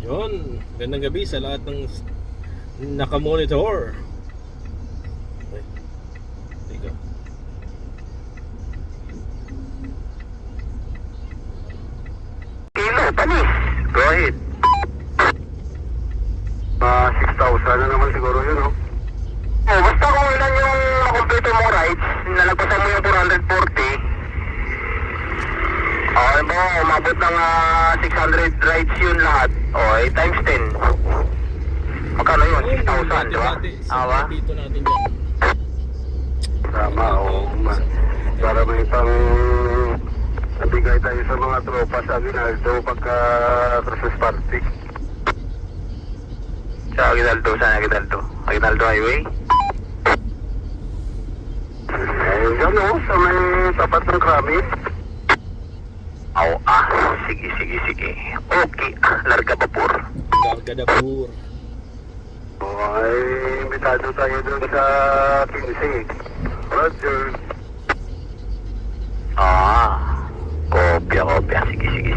Yun, gandang gabi sa lahat ng nakamonitor. Okay, ikaw. Kilo, panis. Go ahead. 6,000 na naman siguro yun, no? Oh, basta kung ilan yung makomplete mong rides, nalagpasan mo yung 440. Okay mo, umabot ng 600 rides yun lahat. Okay, times 10. Magkano yun? 6,000, di ba? Awa? Dito natin dyan. Tama, oo. Para may pang nabigay tayo sa mga tropa sa Aguinaldo pagka Christmas party. Sa Aguinaldo, saan Aguinaldo? Aguinaldo Highway? Ayun, no? Sa may tapat ng Krami. Sige. Okay, larga vapor. Gargadapur. Ay, imbitado tayo doon sa 15. Roger. Kopya. Sige.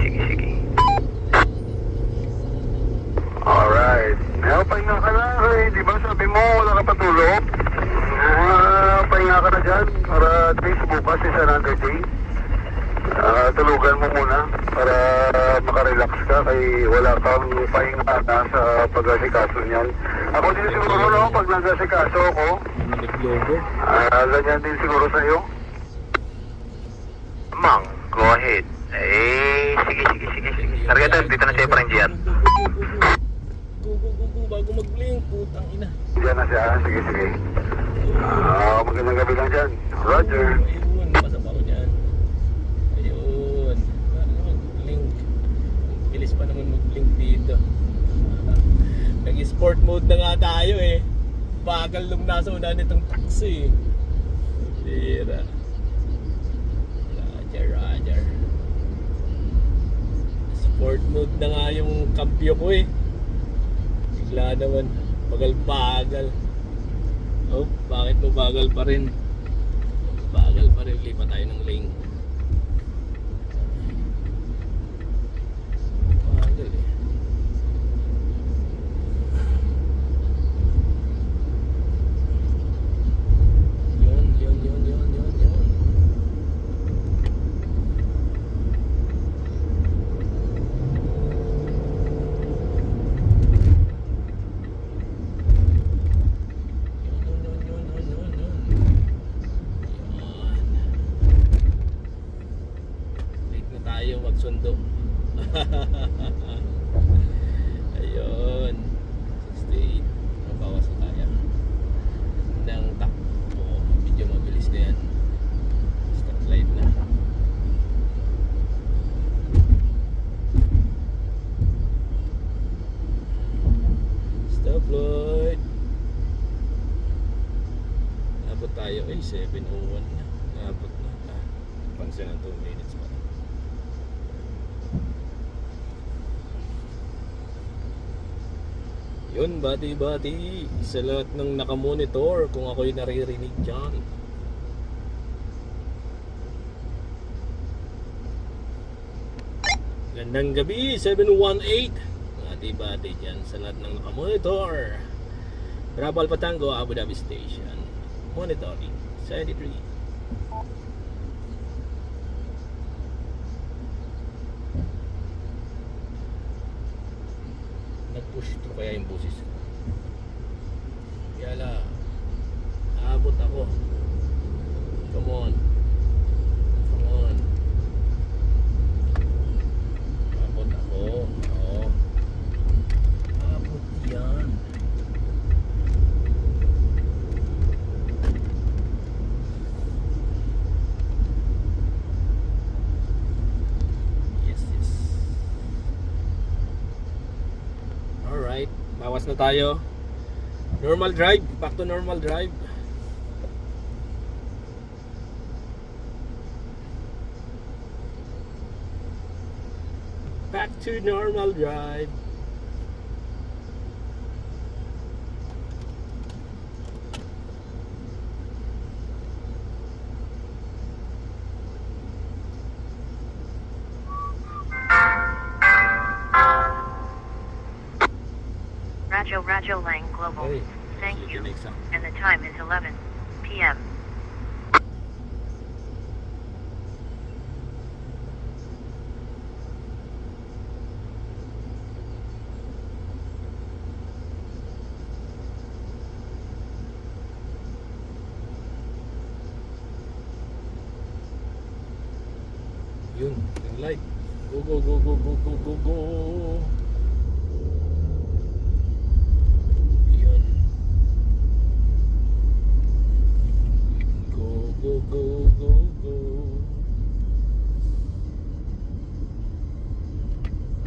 Alright. Pahinga ka na. Di ba sabi mo wala ka patulog? Pahinga ka na dyan. Para at least bukas is another day. Tulugan mo muna para makarelax ka kay wala kang pahinga na sa pag-asikaso niyan. Ako din siguro, no? Pag nag-asikaso ako, Naglogo. ganyan din siguro sa'yo. Mang, go ahead. Sige. Target dito na siya pa rin dyan. Go. Bago mag-blink, putang ina. Diyan na siya, sige. Magandang gabi lang dyan. Roger. Ayun, pasap ako dyan. Ayun. Bago mag-blink. Bilis pa naman mag-blink dito. Nag-sport mode na nga tayo eh. Bagal nung nasa una nitong taxi. Tira. Roger. Sport mode na nga yung kampyo ko eh. Bigla naman bagal. Oh, bakit mo bagal pa rin? Lipat tayo ng lane. Bagal eh. Yun. Late na tayo magsundo. Ayun. 68. Mabawas na tayo ng takbo. Medyo mabilis na yan. Stop light na. Stop light. Abot tayo ay 7:01 na. Abot na. Pansin ng 2 minutes pa. Yun, bati sa lahat ng nakamonitor kung ako'y naririnig dyan. Gandang gabi, 718. Bati dyan sa lahat ng nakamonitor. Bravo Alpha Tango, Abu Dhabi Station. Monitoring, 73. Nag-push through kaya yung busis ko. Yala, abot ako. Come on. Abot ako. Oo. Abot yan. Yes. Alright, bawas na tayo. Normal drive, back to normal drive. Back to normal drive. Rajo Lang Global. Ay, Thank sige, you. next up. And the time is 11 p.m. Yun, yung light. Go, go, go, go, go, go, go, go. Yun. Go, go, go, go, go.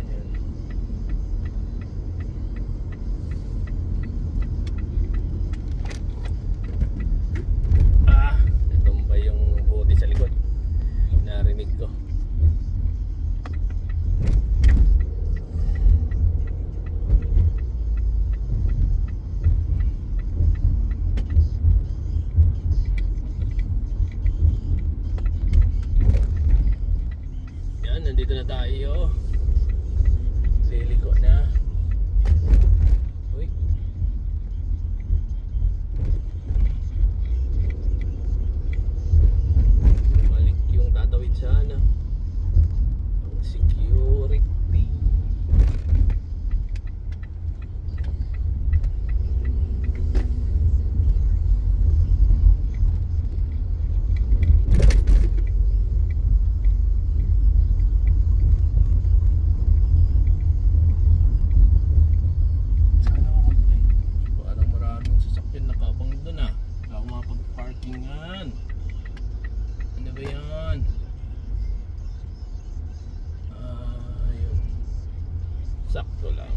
Ayan. Natumba yung puti sa likod. Narinig ko. Yan, nandito na tayo. Liliko na. Uy. Balik yung tatawid sana. Ang security. Sana makunti. Parang maraming sasakyan nakabang doon ah. Wala akong mapag-parkingan. Ano ba yan? Ayun. Sakto lang.